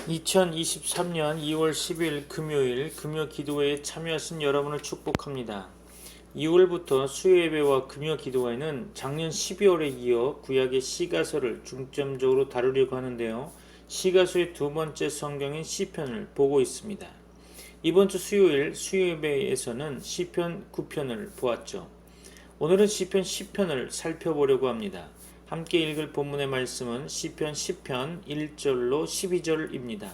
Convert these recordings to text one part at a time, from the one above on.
2023년 2월 10일 금요일 금요 기도회에 참여하신 여러분을 축복합니다. 2월부터 수요예배와 금요 기도회는 작년 12월에 이어 구약의 시가서를 중점적으로 다루려고 하는데요. 시가서의 두 번째 성경인 시편을 보고 있습니다. 이번 주 수요일 수요예배에서는 시편 9편을 보았죠. 오늘은 시편 10편을 살펴보려고 합니다. 함께 읽을 본문의 말씀은 시편 10편 1절로 12절입니다.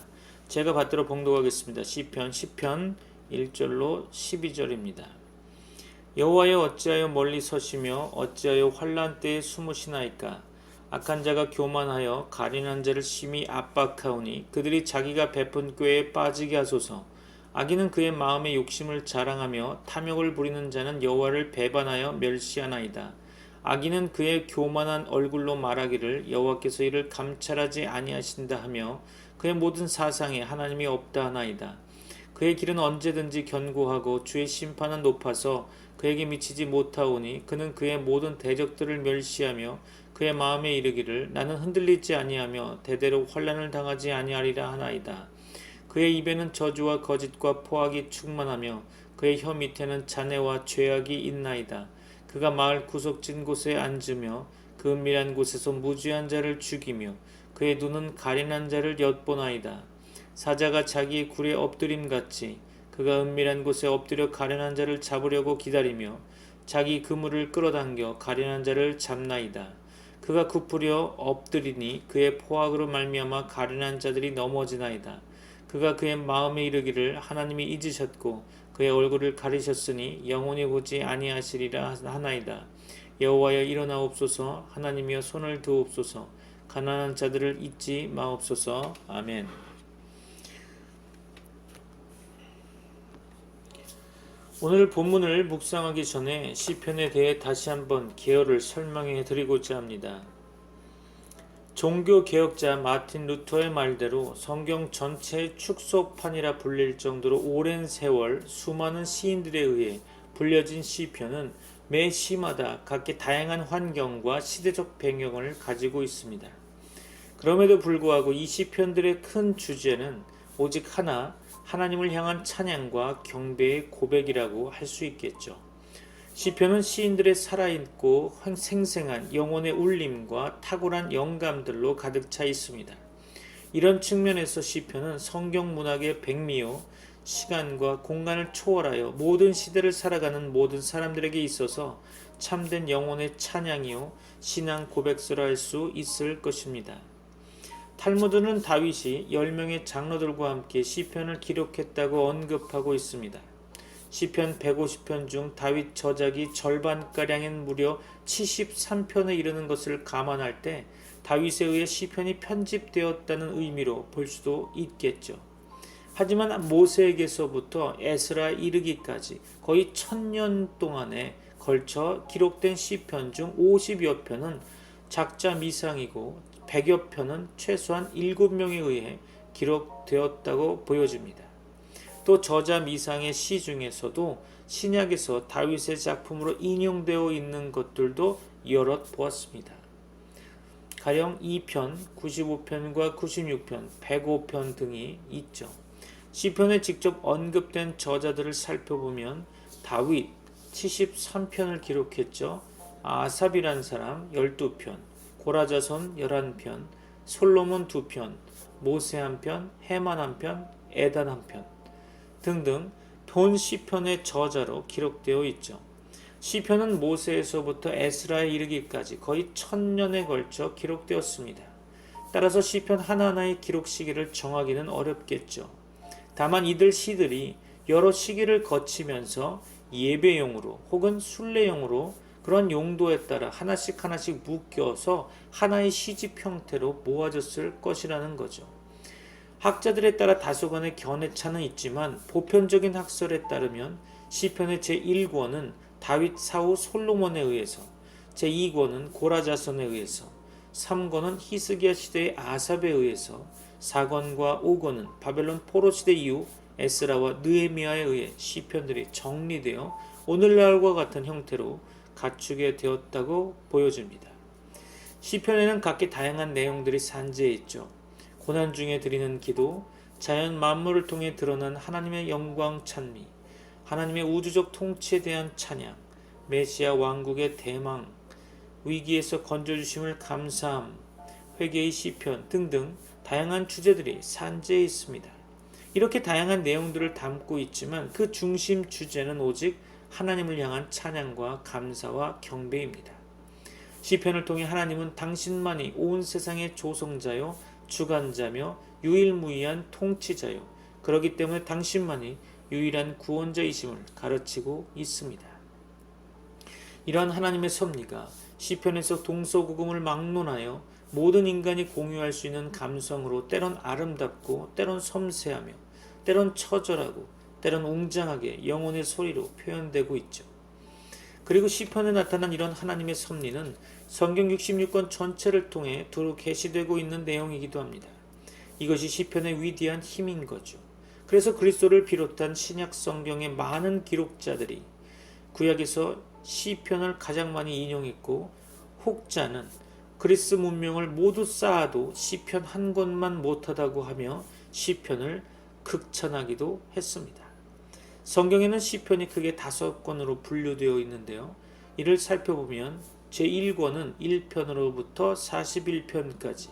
제가 받들어 봉독하겠습니다. 시편 10편 1절로 12절입니다. 여호와여 어찌하여 멀리 서시며 어찌하여 환난 때에 숨으시나이까. 악한 자가 교만하여 가련한 자를 심히 압박하오니 그들이 자기가 베푼 꾀에 빠지게 하소서. 악인은 그의 마음의 욕심을 자랑하며 탐욕을 부리는 자는 여호와를 배반하여 멸시하나이다. 악인은 그의 교만한 얼굴로 말하기를 여호와께서 이를 감찰하지 아니하신다 하며 그의 모든 사상에 하나님이 없다 하나이다. 그의 길은 언제든지 견고하고 주의 심판은 높아서 그에게 미치지 못하오니 그는 그의 모든 대적들을 멸시하며 그의 마음에 이르기를 나는 흔들리지 아니하며 대대로 환난을 당하지 아니하리라 하나이다. 그의 입에는 저주와 거짓과 포악이 충만하며 그의 혀 밑에는 잔해와 죄악이 있나이다. 그가 마을 구석진 곳에 앉으며 그 은밀한 곳에서 무죄한 자를 죽이며 그의 눈은 가련한 자를 엿보나이다. 사자가 자기의 굴에 엎드림같이 그가 은밀한 곳에 엎드려 가련한 자를 잡으려고 기다리며 자기 그물을 끌어당겨 가련한 자를 잡나이다. 그가 굽으려 엎드리니 그의 포악으로 말미암아 가련한 자들이 넘어지나이다. 그가 그의 마음에 이르기를 하나님이 잊으셨고 그의 얼굴을 가리셨으니 영원히 보지 아니하시리라 하나이다. 여호와여 일어나옵소서. 하나님이여 손을 드옵소서. 가난한 자들을 잊지 마옵소서. 아멘. 오늘 본문을 묵상하기 전에 시편에 대해 다시 한번 개요를 설명해 드리고자 합니다. 종교개혁자 마틴 루터의 말대로 성경 전체의 축소판이라 불릴 정도로 오랜 세월 수많은 시인들에 의해 불려진 시편은 매 시마다 각기 다양한 환경과 시대적 배경을 가지고 있습니다. 그럼에도 불구하고 이 시편들의 큰 주제는 오직 하나, 하나님을 향한 찬양과 경배의 고백이라고 할 수 있겠죠. 시편은 시인들의 살아있고 생생한 영혼의 울림과 탁월한 영감들로 가득 차 있습니다. 이런 측면에서 시편은 성경 문학의 백미요, 시간과 공간을 초월하여 모든 시대를 살아가는 모든 사람들에게 있어서 참된 영혼의 찬양이요, 신앙 고백서라 할 수 있을 것입니다. 탈무드는 다윗이 10명의 장로들과 함께 시편을 기록했다고 언급하고 있습니다. 시편 150편 중 다윗 저작이 절반가량인 무려 73편에 이르는 것을 감안할 때 다윗에 의해 시편이 편집되었다는 의미로 볼 수도 있겠죠. 하지만 모세에게서부터 에스라 이르기까지 거의 1000년 동안에 걸쳐 기록된 시편 중 50여 편은 작자 미상이고 100여 편은 최소한 7명에 의해 기록되었다고 보여집니다. 또 저자 미상의 시 중에서도 신약에서 다윗의 작품으로 인용되어 있는 것들도 여럿 보았습니다. 가령 2편, 95편과 96편, 105편 등이 있죠. 시편에 직접 언급된 저자들을 살펴보면 다윗 73편을 기록했죠. 아삽이란 사람 12편, 고라자손 11편, 솔로몬 2편, 모세 1편, 헤만 1편, 에단 1편 등등 본 시편의 저자로 기록되어 있죠. 시편은 모세에서부터 에스라에 이르기까지 거의 1000년에 걸쳐 기록되었습니다. 따라서 시편 하나하나의 기록 시기를 정하기는 어렵겠죠. 다만 이들 시들이 여러 시기를 거치면서 예배용으로 혹은 순례용으로 그런 용도에 따라 하나씩 묶여서 하나의 시집 형태로 모아졌을 것이라는 거죠. 학자들에 따라 다소간의 견해차는 있지만 보편적인 학설에 따르면 시편의 제1권은 다윗 사후 솔로몬에 의해서, 제2권은 고라자손에 의해서, 3권은 히스기야 시대의 아삽에 의해서, 4권과 5권은 바벨론 포로 시대 이후 에스라와 느헤미야에 의해 시편들이 정리되어 오늘날과 같은 형태로 갖추게 되었다고 보여집니다. 시편에는 각기 다양한 내용들이 산재해 있죠. 고난 중에 드리는 기도, 자연 만물을 통해 드러난 하나님의 영광 찬미, 하나님의 우주적 통치에 대한 찬양, 메시아 왕국의 대망, 위기에서 건져주심을 감사함, 회개의 시편 등등 다양한 주제들이 산재해 있습니다. 이렇게 다양한 내용들을 담고 있지만 그 중심 주제는 오직 하나님을 향한 찬양과 감사와 경배입니다. 시편을 통해 하나님은 당신만이 온 세상의 조성자요 주관자며 유일무이한 통치자요 그렇기 때문에 당신만이 유일한 구원자이심을 가르치고 있습니다. 이러한 하나님의 섭리가 시편에서 동서고금을 막론하여 모든 인간이 공유할 수 있는 감성으로 때론 아름답고 때론 섬세하며 때론 처절하고 때론 웅장하게 영혼의 소리로 표현되고 있죠. 그리고 시편에 나타난 이런 하나님의 섭리는 성경 66권 전체를 통해 두루 계시되고 있는 내용이기도 합니다. 이것이 시편의 위대한 힘인 거죠. 그래서 그리스도를 비롯한 신약 성경의 많은 기록자들이 구약에서 시편을 가장 많이 인용했고 혹자는 그리스 문명을 모두 쌓아도 시편 한 권만 못하다고 하며 시편을 극찬하기도 했습니다. 성경에는 시편이 크게 5권으로 분류되어 있는데요. 이를 살펴보면 제1권은 1편으로부터 41편까지,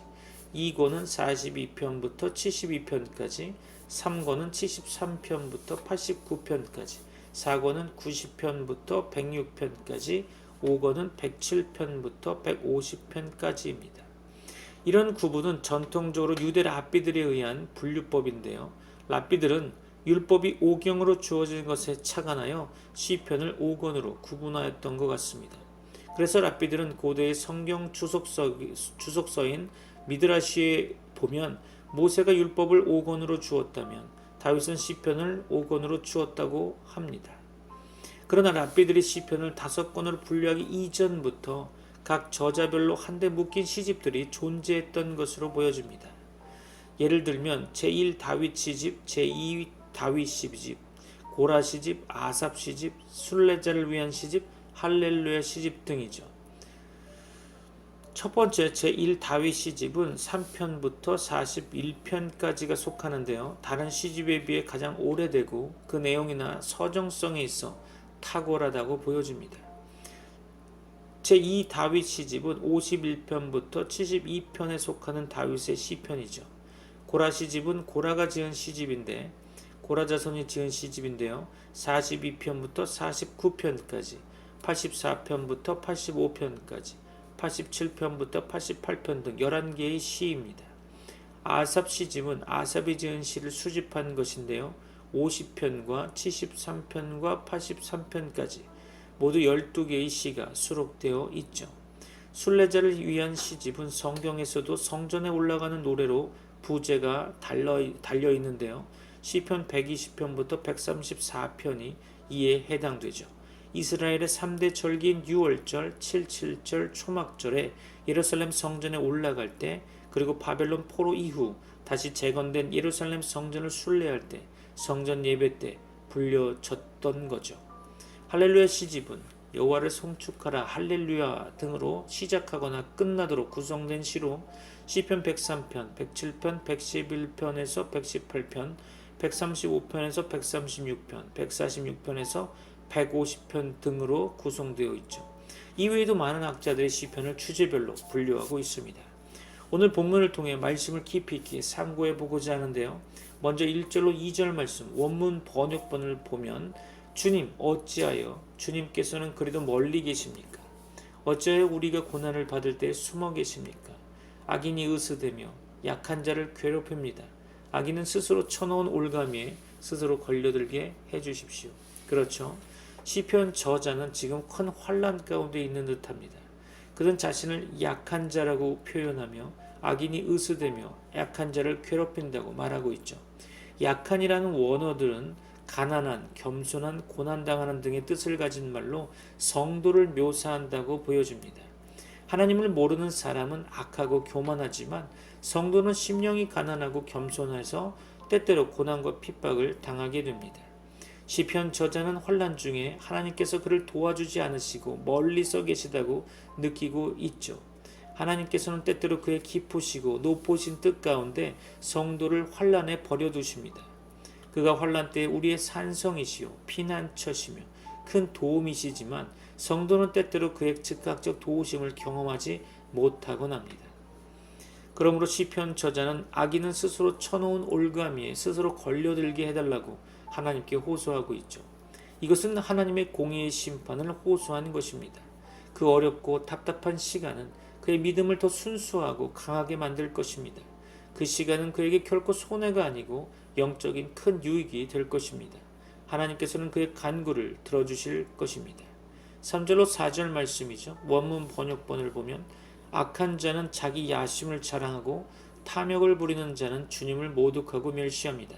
2권은 42편부터 72편까지, 3권은 73편부터 89편까지, 4권은 90편부터 106편까지, 5권은 107편부터 150편까지입니다. 이런 구분은 전통적으로 유대 랍비들에 의한 분류법인데요. 랍비들은 율법이 오경으로 주어진 것에 착안하여 시편을 5권으로 구분하였던 것 같습니다. 그래서 랍비들은 고대의 성경 주석서인 미드라시에 보면 모세가 율법을 5권으로 주었다면 다윗은 시편을 5권으로 주었다고 합니다. 그러나 랍비들이 시편을 5권으로 분류하기 이전부터 각 저자별로 한데 묶인 시집들이 존재했던 것으로 보여집니다. 예를 들면 제1 다윗 시집, 제2 다윗 시집, 고라 시집, 아삽 시집, 순례자를 위한 시집, 할렐루야 시집 등이죠. 첫 번째 제1 다윗 시집은 3편부터 41편까지가 속하는데요. 다른 시집에 비해 가장 오래되고 그 내용이나 서정성에 있어 탁월하다고 보여집니다. 제2 다윗 시집은 51편부터 72편에 속하는 다윗의 시편이죠. 고라 시집은 고라가 지은 시집인데 고라 자손이 지은 시집인데요. 42편부터 49편까지, 84편부터 85편까지, 87편부터 88편 등 11개의 시입니다. 아삽 시집은 아삽이 지은 시를 수집한 것인데요. 50편과 73편과 83편까지 모두 12개의 시가 수록되어 있죠. 순례자를 위한 시집은 성경에서도 성전에 올라가는 노래로 부제가 달려 있는데요. 시편 120편부터 134편이 이에 해당되죠. 이스라엘의 3대 절기인 6월절, 7.7절, 초막절에 예루살렘 성전에 올라갈 때 그리고 바벨론 포로 이후 다시 재건된 예루살렘 성전을 순례할 때 성전 예배 때 불려졌던 거죠. 할렐루야 시집은 여호와를 송축하라 할렐루야 등으로 시작하거나 끝나도록 구성된 시로 시편 103편, 107편, 111편에서 118편, 135편에서 136편, 146편에서 150편 등으로 구성되어 있죠. 이외에도 많은 학자들이 시편을 주제별로 분류하고 있습니다. 오늘 본문을 통해 말씀을 깊이 있게 상고해 보고자 하는데요. 먼저 1절로 2절 말씀 원문 번역본을 보면 주님 어찌하여 주님께서는 그래도 멀리 계십니까? 어찌하여 우리가 고난을 받을 때 숨어 계십니까? 악인이 으스대며 약한 자를 괴롭힙니다. 악인은 스스로 쳐놓은 올가미에 스스로 걸려들게 해주십시오. 그렇죠. 시편 저자는 지금 큰 환난 가운데 있는 듯합니다. 그는 자신을 약한 자라고 표현하며 악인이 으스대며 약한 자를 괴롭힌다고 말하고 있죠. 약한이라는 원어들은 가난한, 겸손한, 고난당하는 등의 뜻을 가진 말로 성도를 묘사한다고 보여집니다. 하나님을 모르는 사람은 악하고 교만하지만 성도는 심령이 가난하고 겸손해서 때때로 고난과 핍박을 당하게 됩니다. 시편 저자는 환난 중에 하나님께서 그를 도와주지 않으시고 멀리서 계시다고 느끼고 있죠. 하나님께서는 때때로 그의 깊으시고 높으신 뜻 가운데 성도를 환난에 버려두십니다. 그가 환난 때에 우리의 산성이시요 피난처시며 큰 도움이시지만 성도는 때때로 그의 즉각적 도우심을 경험하지 못하곤 합니다. 그러므로 시편 저자는 악인은 스스로 쳐놓은 올가미에 스스로 걸려들게 해달라고 하나님께 호소하고 있죠. 이것은 하나님의 공의의 심판을 호소하는 것입니다. 그 어렵고 답답한 시간은 그의 믿음을 더 순수하고 강하게 만들 것입니다. 그 시간은 그에게 결코 손해가 아니고 영적인 큰 유익이 될 것입니다. 하나님께서는 그의 간구를 들어주실 것입니다. 3절로 4절 말씀이죠. 원문 번역본을 보면 악한 자는 자기 야심을 자랑하고 탐욕을 부리는 자는 주님을 모독하고 멸시합니다.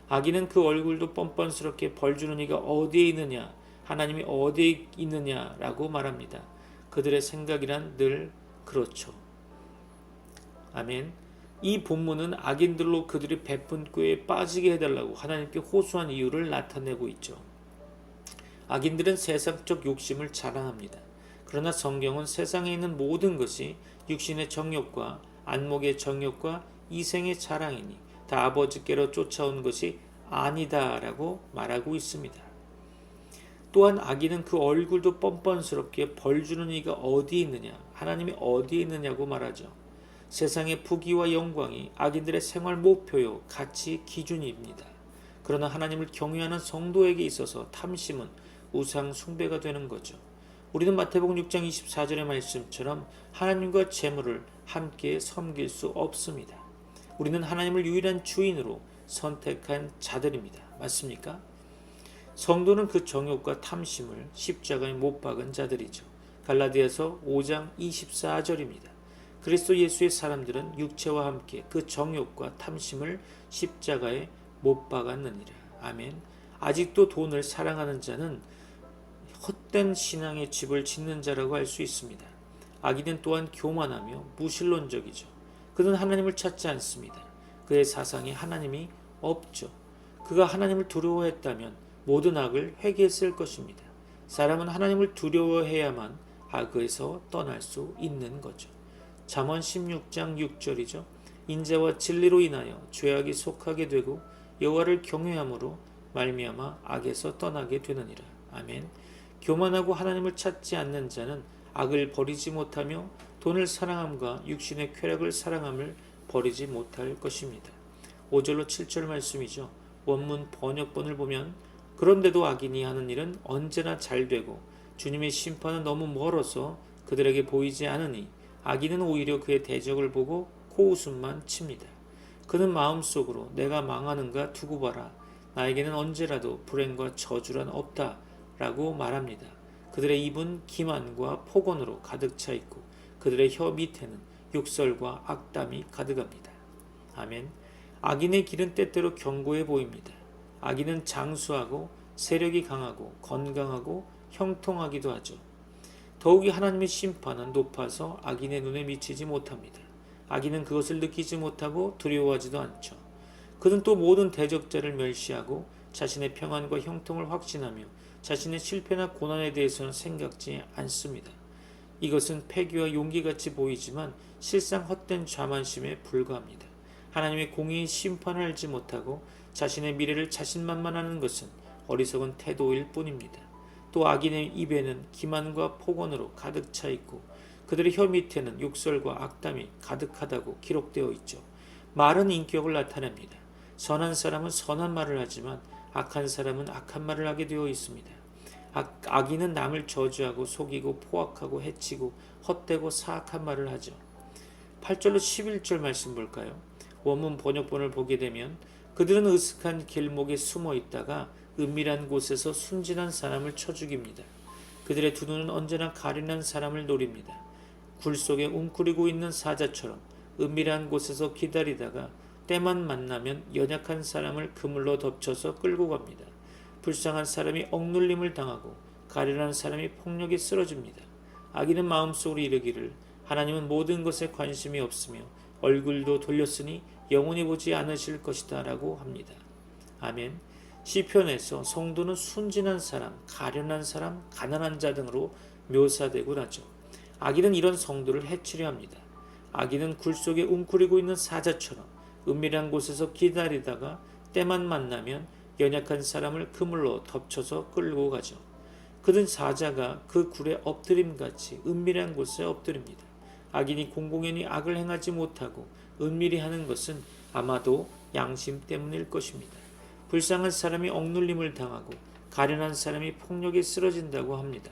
악인은 그 얼굴도 뻔뻔스럽게 벌주는 이가 어디에 있느냐, 하나님이 어디에 있느냐라고 말합니다. 그들의 생각이란 늘 그렇죠. 아멘. 이 본문은 악인들로 그들이 베푼 꾀에 빠지게 해달라고 하나님께 호소한 이유를 나타내고 있죠. 악인들은 세상적 욕심을 자랑합니다. 그러나 성경은 세상에 있는 모든 것이 육신의 정욕과 안목의 정욕과 이생의 자랑이니 다 아버지께로 쫓아온 것이 아니다라고 말하고 있습니다. 또한 악인은 그 얼굴도 뻔뻔스럽게 벌주는 이가 어디 있느냐, 하나님이 어디에 있느냐고 말하죠. 세상의 부귀와 영광이 악인들의 생활 목표요, 가치 기준입니다. 그러나 하나님을 경외하는 성도에게 있어서 탐심은 우상 숭배가 되는 거죠. 우리는 마태복음 6장 24절의 말씀처럼 하나님과 재물을 함께 섬길 수 없습니다. 우리는 하나님을 유일한 주인으로 선택한 자들입니다. 맞습니까? 성도는 그 정욕과 탐심을 십자가에 못 박은 자들이죠. 갈라디아서 5장 24절입니다. 그리스도 예수의 사람들은 육체와 함께 그 정욕과 탐심을 십자가에 못 박았느니라. 아멘. 아직도 돈을 사랑하는 자는 헛된 신앙의 집을 짓는 자라고 할 수 있습니다. 악인은 또한 교만하며 무신론적이죠. 그는 하나님을 찾지 않습니다. 그의 사상에 하나님이 없죠. 그가 하나님을 두려워했다면 모든 악을 회개했을 것입니다. 사람은 하나님을 두려워해야만 악에서 떠날 수 있는 거죠. 잠언 16장 6절이죠. 인자와 진리로 인하여 죄악이 속하게 되고 여호와를 경외함으로 말미암아 악에서 떠나게 되느니라. 아멘. 교만하고 하나님을 찾지 않는 자는 악을 버리지 못하며 돈을 사랑함과 육신의 쾌락을 사랑함을 버리지 못할 것입니다. 5절로 7절 말씀이죠. 원문 번역본을 보면 그런데도 악인이 하는 일은 언제나 잘되고 주님의 심판은 너무 멀어서 그들에게 보이지 않으니 악인은 오히려 그의 대적을 보고 코웃음만 칩니다. 그는 마음속으로 내가 망하는가 두고 봐라. 나에게는 언제라도 불행과 저주란 없다 라고 말합니다. 그들의 입은 기만과 폭언으로 가득 차 있고 그들의 혀 밑에는 욕설과 악담이 가득합니다. 아멘. 악인의 길은 때때로 견고해 보입니다. 악인은 장수하고 세력이 강하고 건강하고 형통하기도 하죠. 더욱이 하나님의 심판은 높아서 악인의 눈에 미치지 못합니다. 악인은 그것을 느끼지 못하고 두려워하지도 않죠. 그는 또 모든 대적자를 멸시하고 자신의 평안과 형통을 확신하며 자신의 실패나 고난에 대해서는 생각지 않습니다. 이것은 패기와 용기같이 보이지만 실상 헛된 자만심에 불과합니다. 하나님의 공의의 심판을 알지 못하고 자신의 미래를 자신만만하는 것은 어리석은 태도일 뿐입니다. 또 악인의 입에는 기만과 폭언으로 가득 차 있고 그들의 혀 밑에는 욕설과 악담이 가득하다고 기록되어 있죠. 말은 인격을 나타냅니다. 선한 사람은 선한 말을 하지만 악한 사람은 악한 말을 하게 되어 있습니다. 악인은 남을 저주하고 속이고 포악하고 해치고 헛되고 사악한 말을 하죠. 8절로 11절 말씀 볼까요? 원문 번역본을 보게 되면 그들은 으슥한 길목에 숨어 있다가 은밀한 곳에서 순진한 사람을 쳐 죽입니다. 그들의 두 눈은 언제나 가련한 사람을 노립니다. 굴 속에 웅크리고 있는 사자처럼 은밀한 곳에서 기다리다가 때만 만나면 연약한 사람을 그물로 덮쳐서 끌고 갑니다. 불쌍한 사람이 억눌림을 당하고 가련한 사람이 폭력에 쓰러집니다. 악인은 마음속으로 이르기를 하나님은 모든 것에 관심이 없으며 얼굴도 돌렸으니 영원히 보지 않으실 것이다 라고 합니다. 아멘. 시편에서 성도는 순진한 사람, 가련한 사람, 가난한 자 등으로 묘사되곤 하죠. 악인은 이런 성도를 해치려 합니다. 악인은 굴 속에 웅크리고 있는 사자처럼 은밀한 곳에서 기다리다가 때만 만나면 연약한 사람을 그물로 덮쳐서 끌고 가죠. 그는 사자가 그 굴에 엎드림같이 은밀한 곳에 엎드립니다. 악인이 공공연히 악을 행하지 못하고 은밀히 하는 것은 아마도 양심 때문일 것입니다. 불쌍한 사람이 억눌림을 당하고 가련한 사람이 폭력에 쓰러진다고 합니다.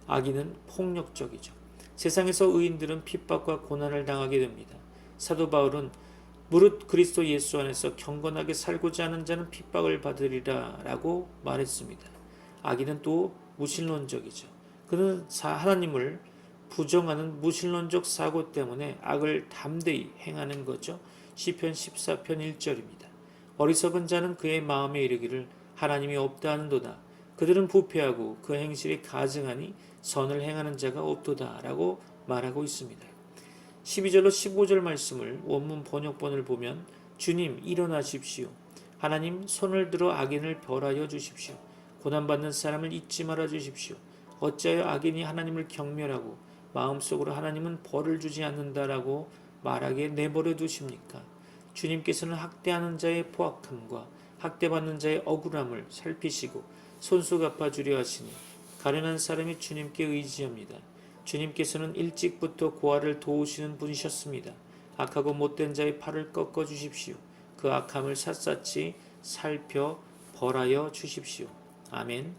악인은 폭력적이죠. 세상에서 의인들은 핍박과 고난을 당하게 됩니다. 사도 바울은 무릇 그리스도 예수 안에서 경건하게 살고자 하는 자는 핍박을 받으리라 라고 말했습니다. 악인은 또 무신론적이죠. 그는 하나님을 부정하는 무신론적 사고 때문에 악을 담대히 행하는 거죠. 시편 14편 1절입니다. 어리석은 자는 그의 마음에 이르기를 하나님이 없다 하는도다. 그들은 부패하고 그 행실이 가증하니 선을 행하는 자가 없도다 라고 말하고 있습니다. 12절로 15절 말씀을 원문 번역본을 보면 주님 일어나십시오. 하나님 손을 들어 악인을 벌하여 주십시오. 고난받는 사람을 잊지 말아 주십시오. 어찌하여 악인이 하나님을 경멸하고 마음속으로 하나님은 벌을 주지 않는다라고 말하게 내버려 두십니까? 주님께서는 학대하는 자의 포악함과 학대받는 자의 억울함을 살피시고 손수 갚아주려 하시니 가련한 사람이 주님께 의지합니다. 주님께서는 일찍부터 고아를 도우시는 분이셨습니다. 악하고 못된 자의 팔을 꺾어 주십시오. 그 악함을 샅샅이 살펴 벌하여 주십시오. 아멘.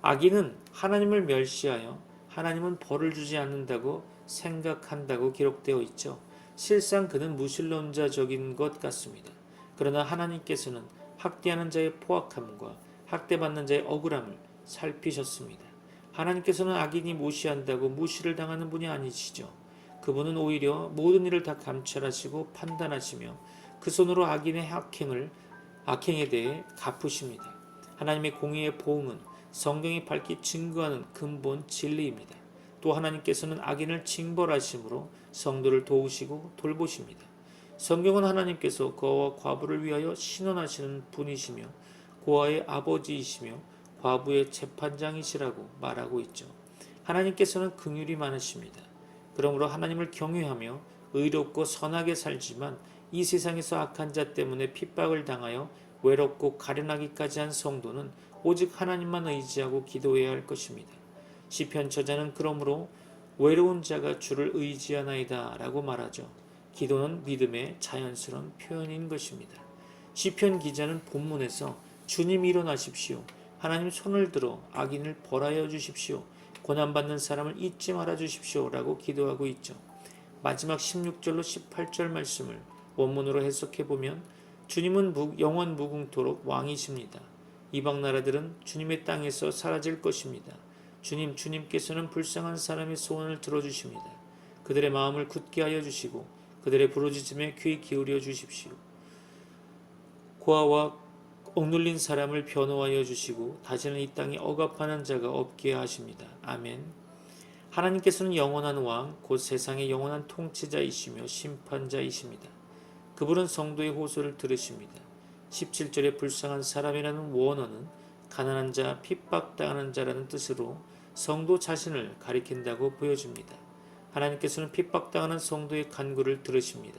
악인은 하나님을 멸시하여 하나님은 벌을 주지 않는다고 생각한다고 기록되어 있죠. 실상 그는 무신론자적인 것 같습니다. 그러나 하나님께서는 학대하는 자의 포악함과 학대받는 자의 억울함을 살피셨습니다. 하나님께서는 악인이 무시한다고 무시를 당하는 분이 아니시죠. 그분은 오히려 모든 일을 다 감찰하시고 판단하시며 그 손으로 악인의 악행에 대해 갚으십니다. 하나님의 공의의 보응은 성경이 밝히 증거하는 근본 진리입니다. 또 하나님께서는 악인을 징벌하심으로 성도를 도우시고 돌보십니다. 성경은 하나님께서 고아와 과부를 위하여 신원하시는 분이시며 고아의 아버지이시며 과부의 재판장이시라고 말하고 있죠. 하나님께서는 긍휼이 많으십니다. 그러므로 하나님을 경외하며 의롭고 선하게 살지만 이 세상에서 악한 자 때문에 핍박을 당하여 외롭고 가련하기까지 한 성도는 오직 하나님만 의지하고 기도해야 할 것입니다. 시편 저자는 그러므로 외로운 자가 주를 의지하나이다 라고 말하죠. 기도는 믿음의 자연스러운 표현인 것입니다. 시편 기자는 본문에서 주님 일어나십시오. 하나님 손을 들어 악인을 벌하여 주십시오. 고난받는 사람을 잊지 말아 주십시오 라고 기도하고 있죠. 마지막 16절로 18절 말씀을 원문으로 해석해보면 주님은 영원 무궁토록 왕이십니다. 이방 나라들은 주님의 땅에서 사라질 것입니다. 주님께서는 불쌍한 사람의 소원을 들어주십니다. 그들의 마음을 굳게 하여 주시고 그들의 부르짖음에 귀 기울여 주십시오. 고아와 억눌린 사람을 변호하여 주시고 다시는 이 땅에 억압하는 자가 없게 하십니다. 아멘. 하나님께서는 영원한 왕, 곧 세상의 영원한 통치자이시며 심판자이십니다. 그분은 성도의 호소를 들으십니다. 17절의 불쌍한 사람이라는 원어는 가난한 자, 핍박당하는 자라는 뜻으로 성도 자신을 가리킨다고 보여집니다. 하나님께서는 핍박당하는 성도의 간구를 들으십니다.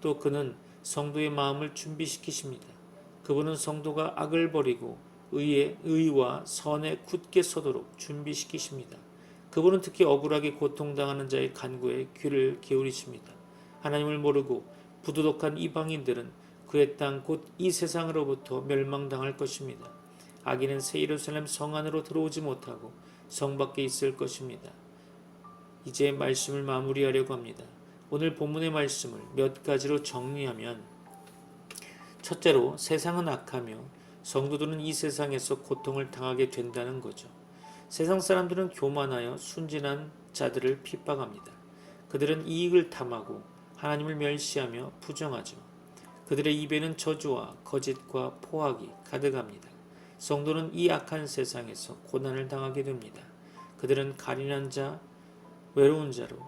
또 그는 성도의 마음을 준비시키십니다. 그분은 성도가 악을 버리고 의와 선에 굳게 서도록 준비시키십니다. 그분은 특히 억울하게 고통당하는 자의 간구에 귀를 기울이십니다. 하나님을 모르고 부도덕한 이방인들은 그의 땅 곧 이 세상으로부터 멸망당할 것입니다. 악인은 새 예루살렘 성 안으로 들어오지 못하고 성 밖에 있을 것입니다. 이제 말씀을 마무리하려고 합니다. 오늘 본문의 말씀을 몇 가지로 정리하면 첫째로 세상은 악하며 성도들은 이 세상에서 고통을 당하게 된다는 거죠. 세상 사람들은 교만하여 순진한 자들을 핍박합니다. 그들은 이익을 탐하고 하나님을 멸시하며 부정하죠. 그들의 입에는 저주와 거짓과 포악이 가득합니다. 성도는 이 악한 세상에서 고난을 당하게 됩니다. 그들은 가련한 자, 외로운 자로,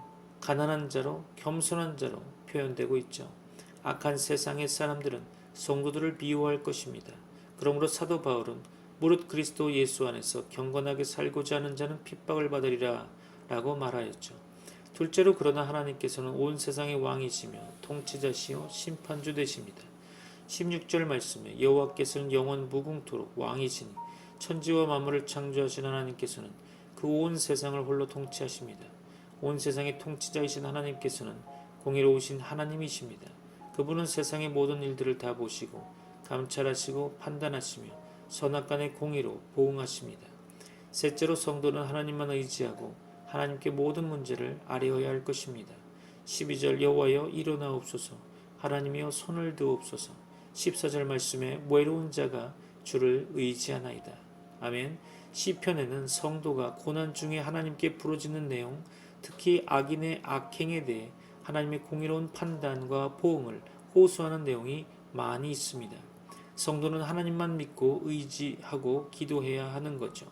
가난한 자로, 겸손한 자로 표현되고 있죠. 악한 세상의 사람들은 성도들을 미워할 것입니다. 그러므로 사도 바울은 무릇 그리스도 예수 안에서 경건하게 살고자 하는 자는 핍박을 받으리라 라고 말하였죠. 둘째로 그러나 하나님께서는 온 세상의 왕이시며 통치자시요 심판주 되십니다. 16절 말씀에 여호와께서는 영원 무궁토록 왕이시니 천지와 만물을 창조하신 하나님께서는 그 온 세상을 홀로 통치하십니다. 온 세상의 통치자이신 하나님께서는 공의로우신 하나님이십니다. 그분은 세상의 모든 일들을 다 보시고 감찰하시고 판단하시며 선악간의 공의로 보응하십니다. 셋째로 성도는 하나님만 의지하고 하나님께 모든 문제를 아뢰어야 할 것입니다. 12절 여호와여 일어나옵소서 하나님이여 손을 드옵소서. 14절 말씀에 외로운 자가 주를 의지하나이다. 아멘. 시편에는 성도가 고난 중에 하나님께 부르짖는 내용, 특히 악인의 악행에 대해 하나님의 공의로운 판단과 보응을 호소하는 내용이 많이 있습니다. 성도는 하나님만 믿고 의지하고 기도해야 하는 거죠.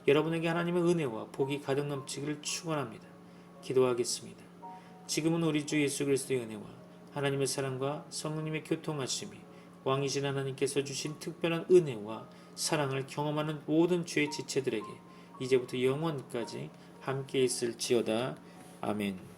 여러분에게 하나님의 은혜와 복이 가득 넘치기를 축원합니다. 기도하겠습니다. 지금은 우리 주 예수 그리스도의 은혜와 하나님의 사랑과 성령님의 교통하심이 왕이신 하나님께서 주신 특별한 은혜와 사랑을 경험하는 모든 주의 지체들에게 이제부터 영원까지 함께 있을지어다. 아멘.